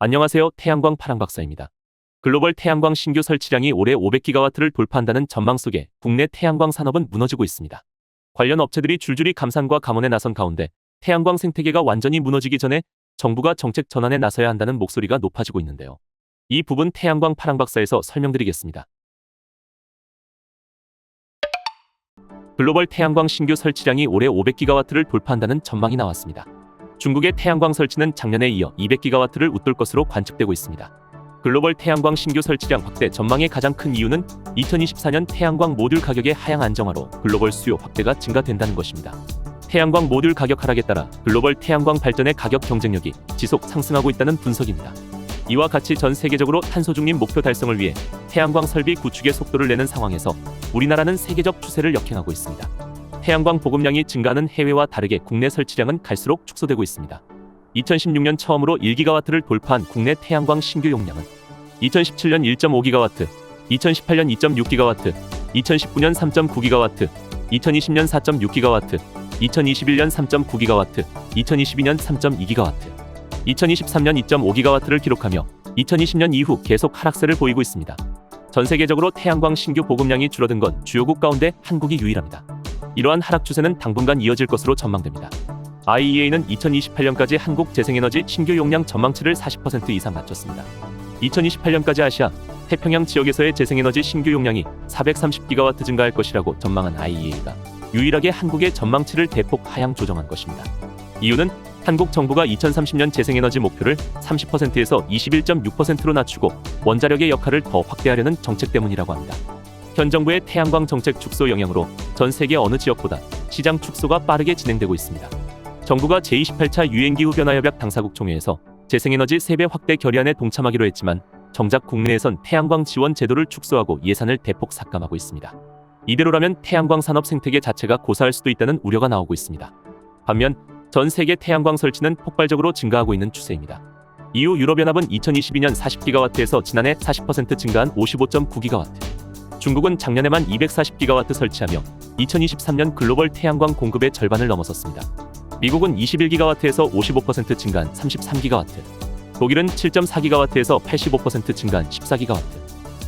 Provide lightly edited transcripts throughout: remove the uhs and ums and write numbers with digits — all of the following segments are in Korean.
안녕하세요. 태양광 파랑박사입니다. 글로벌 태양광 신규 설치량이 올해 500기가와트를 돌파한다는 전망 속에 국내 태양광 산업은 무너지고 있습니다. 관련 업체들이 줄줄이 감산과 감원에 나선 가운데 태양광 생태계가 완전히 무너지기 전에 정부가 정책 전환에 나서야 한다는 목소리가 높아지고 있는데요. 이 부분 태양광 파랑박사에서 설명드리겠습니다. 글로벌 태양광 신규 설치량이 올해 500기가와트를 돌파한다는 전망이 나왔습니다. 중국의 태양광 설치는 작년에 이어 200기가와트를 웃돌 것으로 관측되고 있습니다. 글로벌 태양광 신규 설치량 확대 전망의 가장 큰 이유는 2024년 태양광 모듈 가격의 하향 안정화로 글로벌 수요 확대가 증가된다는 것입니다. 태양광 모듈 가격 하락에 따라 글로벌 태양광 발전의 가격 경쟁력이 지속 상승하고 있다는 분석입니다. 이와 같이 전 세계적으로 탄소 중립 목표 달성을 위해 태양광 설비 구축에 속도를 내는 상황에서 우리나라는 세계적 추세를 역행하고 있습니다. 태양광 보급량이 증가하는 해외와 다르게 국내 설치량은 갈수록 축소되고 있습니다. 2016년 처음으로 1기가와트를 돌파한 국내 태양광 신규 용량은 2017년 1.5기가와트, 2018년 2.6기가와트, 2019년 3.9기가와트, 2020년 4.6기가와트, 2021년 3.9기가와트, 2022년 3.2기가와트, 2023년 2.5기가와트를 기록하며 2020년 이후 계속 하락세를 보이고 있습니다. 전 세계적으로 태양광 신규 보급량이 줄어든 건 주요국 가운데 한국이 유일합니다. 이러한 하락 추세는 당분간 이어질 것으로 전망됩니다. IEA는 2028년까지 한국 재생에너지 신규 용량 전망치를 40% 이상 낮췄습니다. 2028년까지 아시아, 태평양 지역에서의 재생에너지 신규 용량이 430기가와트 증가할 것이라고 전망한 IEA가 유일하게 한국의 전망치를 대폭 하향 조정한 것입니다. 이유는 한국 정부가 2030년 재생에너지 목표를 30%에서 21.6%로 낮추고 원자력의 역할을 더 확대하려는 정책 때문이라고 합니다. 현 정부의 태양광 정책 축소 영향으로 전 세계 어느 지역보다 시장 축소가 빠르게 진행되고 있습니다. 정부가 제28차 유엔기후변화협약 당사국 총회에서 재생에너지 3배 확대 결의안에 동참하기로 했지만 정작 국내에선 태양광 지원 제도를 축소하고 예산을 대폭 삭감하고 있습니다. 이대로라면 태양광 산업 생태계 자체가 고사할 수도 있다는 우려가 나오고 있습니다. 반면 전 세계 태양광 설치는 폭발적으로 증가하고 있는 추세입니다. 이후 유럽연합은 2022년 40기가와트에서 지난해 40% 증가한 55.9기가와트, 중국은 작년에만 240기가와트 설치하며 2023년 글로벌 태양광 공급의 절반을 넘어섰습니다. 미국은 21기가와트에서 55% 증가한 33기가와트, 독일은 7.4기가와트에서 85% 증가한 14기가와트,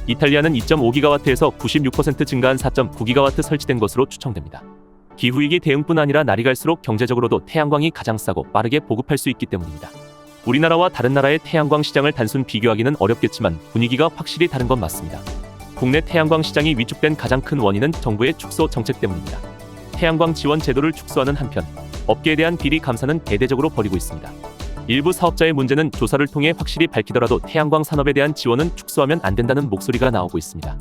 이탈리아는 2.5기가와트에서 96% 증가한 4.9기가와트 설치된 것으로 추정됩니다. 기후위기 대응뿐 아니라 날이 갈수록 경제적으로도 태양광이 가장 싸고 빠르게 보급할 수 있기 때문입니다. 우리나라와 다른 나라의 태양광 시장을 단순 비교하기는 어렵겠지만 분위기가 확실히 다른 건 맞습니다. 국내 태양광 시장이 위축된 가장 큰 원인은 정부의 축소 정책 때문입니다. 태양광 지원 제도를 축소하는 한편 업계에 대한 비리 감사는 대대적으로 벌이고 있습니다. 일부 사업자의 문제는 조사를 통해 확실히 밝히더라도 태양광 산업에 대한 지원은 축소하면 안 된다는 목소리가 나오고 있습니다.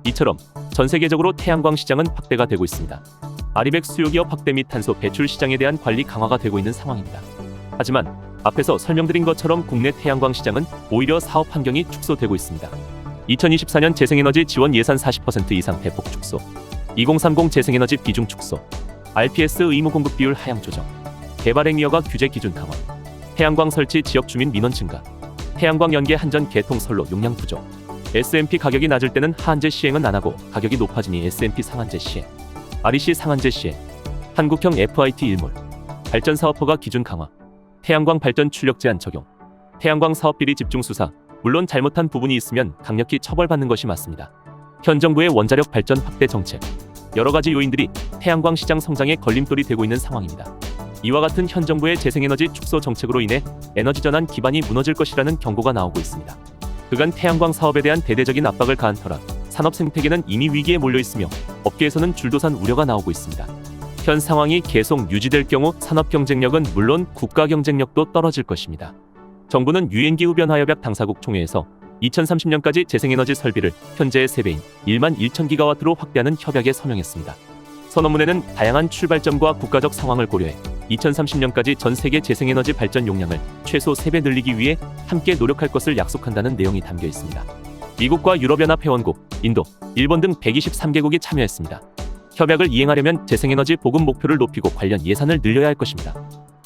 이처럼 전 세계적으로 태양광 시장은 확대가 되고 있습니다. 아리백 수요기업 확대 및 탄소 배출 시장에 대한 관리 강화가 되고 있는 상황입니다. 하지만 앞에서 설명드린 것처럼 국내 태양광 시장은 오히려 사업 환경이 축소되고 있습니다. 2024년 재생에너지 지원 예산 40% 이상 대폭 축소, 2030 재생에너지 비중 축소, RPS 의무 공급 비율 하향 조정, 개발행위허가 규제 기준 강화, 태양광 설치 지역 주민 민원 증가, 태양광 연계 한전 개통 선로 용량 부족, SMP 가격이 낮을 때는 하한제 시행은 안 하고 가격이 높아지니 SMP 상한제 시행, REC 상한제 시행, 한국형 FIT 일몰, 발전 사업 허가 기준 강화, 태양광 발전 출력 제한 적용, 태양광 사업 비리 집중 수사, 물론 잘못한 부분이 있으면 강력히 처벌받는 것이 맞습니다. 현 정부의 원자력 발전 확대 정책, 여러 가지 요인들이 태양광 시장 성장에 걸림돌이 되고 있는 상황입니다. 이와 같은 현 정부의 재생에너지 축소 정책으로 인해 에너지 전환 기반이 무너질 것이라는 경고가 나오고 있습니다. 그간 태양광 사업에 대한 대대적인 압박을 가한 터라 산업 생태계는 이미 위기에 몰려 있으며 업계에서는 줄도산 우려가 나오고 있습니다. 현 상황이 계속 유지될 경우 산업 경쟁력은 물론 국가 경쟁력도 떨어질 것입니다. 정부는 유엔기후변화협약 당사국 총회에서 2030년까지 재생에너지 설비를 현재의 3배인 1만 1,000기가와트로 확대하는 협약에 서명했습니다. 선언문에는 다양한 출발점과 국가적 상황을 고려해 2030년까지 전 세계 재생에너지 발전 용량을 최소 3배 늘리기 위해 함께 노력할 것을 약속한다는 내용이 담겨 있습니다. 미국과 유럽연합 회원국, 인도, 일본 등 123개국이 참여했습니다. 협약을 이행하려면 재생에너지 보급 목표를 높이고 관련 예산을 늘려야 할 것입니다.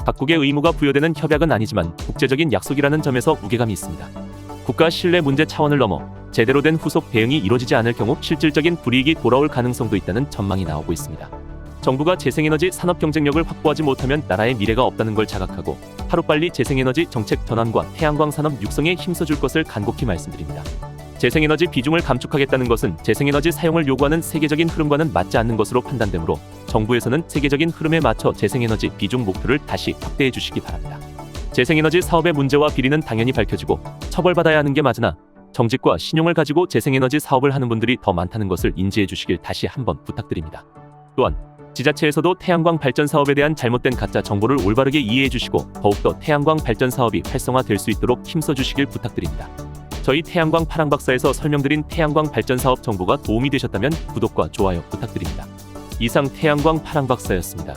각국의 의무가 부여되는 협약은 아니지만 국제적인 약속이라는 점에서 무게감이 있습니다. 국가 신뢰 문제 차원을 넘어 제대로 된 후속 대응이 이루어지지 않을 경우 실질적인 불이익이 돌아올 가능성도 있다는 전망이 나오고 있습니다. 정부가 재생에너지 산업 경쟁력을 확보하지 못하면 나라의 미래가 없다는 걸 자각하고 하루빨리 재생에너지 정책 전환과 태양광 산업 육성에 힘써줄 것을 간곡히 말씀드립니다. 재생에너지 비중을 감축하겠다는 것은 재생에너지 사용을 요구하는 세계적인 흐름과는 맞지 않는 것으로 판단되므로 정부에서는 세계적인 흐름에 맞춰 재생에너지 비중 목표를 다시 확대해 주시기 바랍니다. 재생에너지 사업의 문제와 비리는 당연히 밝혀지고 처벌받아야 하는 게 맞으나 정직과 신용을 가지고 재생에너지 사업을 하는 분들이 더 많다는 것을 인지해 주시길 다시 한번 부탁드립니다. 또한 지자체에서도 태양광 발전 사업에 대한 잘못된 가짜 정보를 올바르게 이해해 주시고 더욱더 태양광 발전 사업이 활성화될 수 있도록 힘써 주시길 부탁드립니다. 저희 태양광 파랑박사에서 설명드린 태양광 발전 사업 정보가 도움이 되셨다면 구독과 좋아요 부탁드립니다. 이상 태양광 파랑박사였습니다.